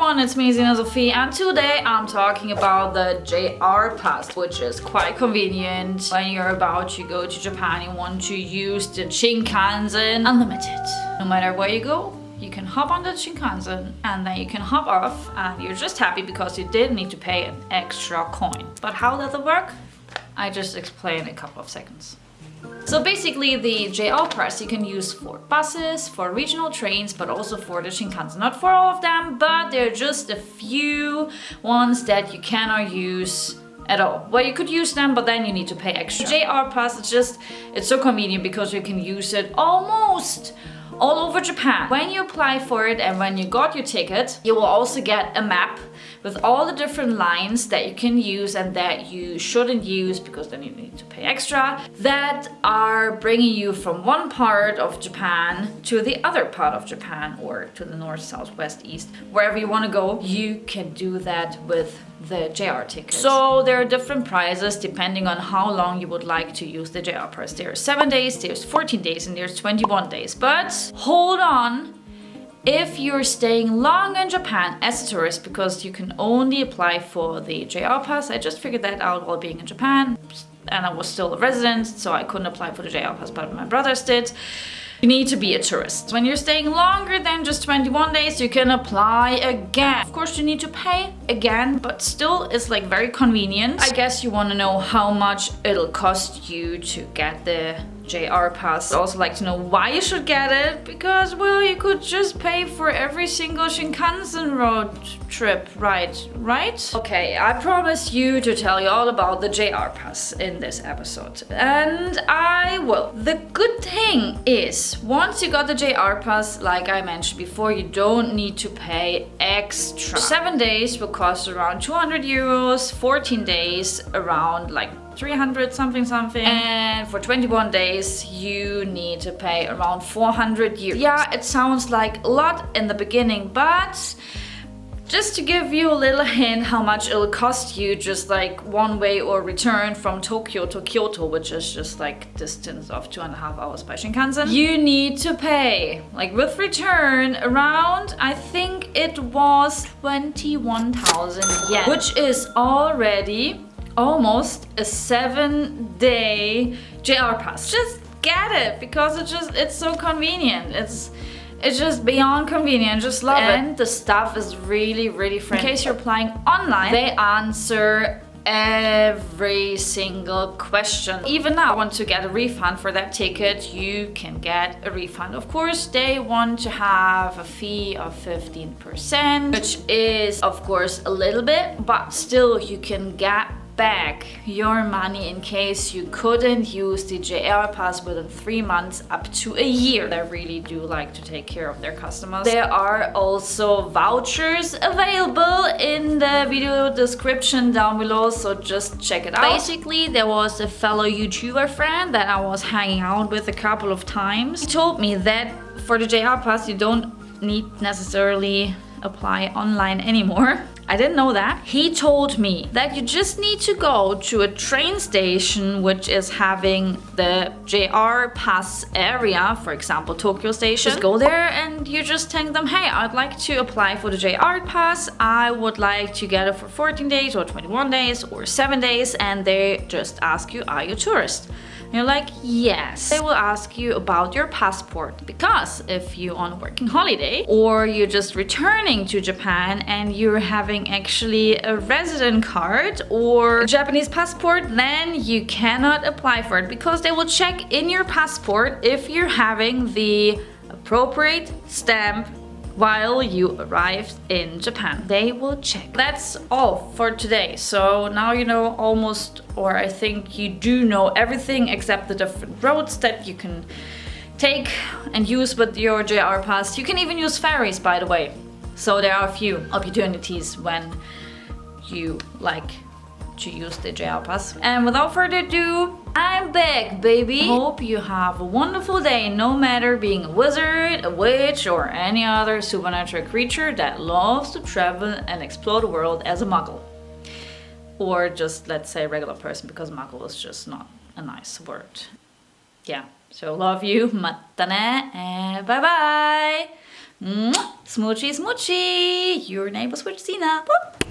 everyone, it's me 𝘧𝘪𝘦, and today I'm talking about the JR Pass, which is quite convenient when you're about to go to Japan. You want to use the Shinkansen Unlimited. No matter where you go, you can hop on the Shinkansen and then you can hop off and you're just happy because you didn't need to pay an extra coin. But how does it work? I just explain in a couple of seconds. So basically the JR Pass you can use for buses, for regional trains, but also for the Shinkansen. Not for all of them, but there are just a few ones that you cannot use at all. Well, you could use them, but then you need to pay extra. JR Pass, it's so convenient because you can use it almost all over Japan. When you apply for it and when you got your ticket, you will also get a map with all the different lines that you can use and that you shouldn't use because then you need to pay extra, that are bringing you from one part of Japan to the other part of Japan, or to the north, south, west, east, wherever you want to go. You can do that with the JR ticket. So there are different prices depending on how long you would like to use the JR Pass. There's 7 days, there's 14 days, and there's 21 days. But hold on, if you're staying long in Japan as a tourist, because you can only apply for the JR Pass. I just figured that out while being in Japan, and I was still a resident, so I couldn't apply for the JR Pass, but my brothers did. You need to be a tourist. When you're staying longer than just 21 days, you can apply again. Of course, you need to pay again, but still it's like very convenient. I guess you want to know how much it'll cost you to get the JR Pass. I'd also like to know why you should get it, because, well, you could just pay for every single Shinkansen road trip, right? Okay, I promised you to tell you all about the JR Pass in this episode, and I will. The good thing is, once you got the JR Pass, like I mentioned before, you don't need to pay extra. 7 days will cost around 200 euros, 14 days around like 300 something, and for 21 days you need to pay around 400 euros. Yeah, it sounds like a lot in the beginning, but just to give you a little hint how much it'll cost you, just like one way or return from Tokyo to Kyoto, which is just like distance of 2.5 hours by Shinkansen, you need to pay, like with return, around, I think it was 21,000 yen, which is already almost a 7-day JR Pass. Just get it because it's so convenient. It's just beyond convenient. Just love it. And the staff is really friendly. In case you're applying online, they answer every single question. Even now, want to get a refund for that ticket, you can get a refund. Of course, they want to have a fee of 15%, which is of course a little bit, but still you can get back your money in case you couldn't use the JR Pass within 3 months up to a year. They really do like to take care of their customers. There are also vouchers available in the video description down below, so just check it out. Basically, there was a fellow YouTuber friend that I was hanging out with a couple of times. He told me that for the JR Pass you don't need necessarily apply online anymore. I didn't know that. He told me that you just need to go to a train station which is having the JR Pass area, for example Tokyo Station. Just go there and you just tell them, hey, I'd like to apply for the JR Pass. I would like to get it for 14 days or 21 days or 7 days, and they just ask you, are you a tourist? And you're like, yes. They will ask you about your passport, because if you're on a working holiday or you're just returning to Japan and you're having actually a resident card or a Japanese passport, then you cannot apply for it, because they will check in your passport if you're having the appropriate stamp while you arrived in Japan. They will check. That's all for today. So now you know almost, or I think you do know everything except the different roads that you can take and use with your JR Pass. You can even use ferries, by the way. So there are a few opportunities when you like to use the JR Pass. And without further ado, I'm back, baby! Hope you have a wonderful day, no matter being a wizard, a witch, or any other supernatural creature that loves to travel and explore the world as a muggle. Or just, let's say, regular person, because muggle is just not a nice word. Yeah, so love you, matane, and bye-bye! Smoochy, smoochy. Your neighbor's with Zina. Boop.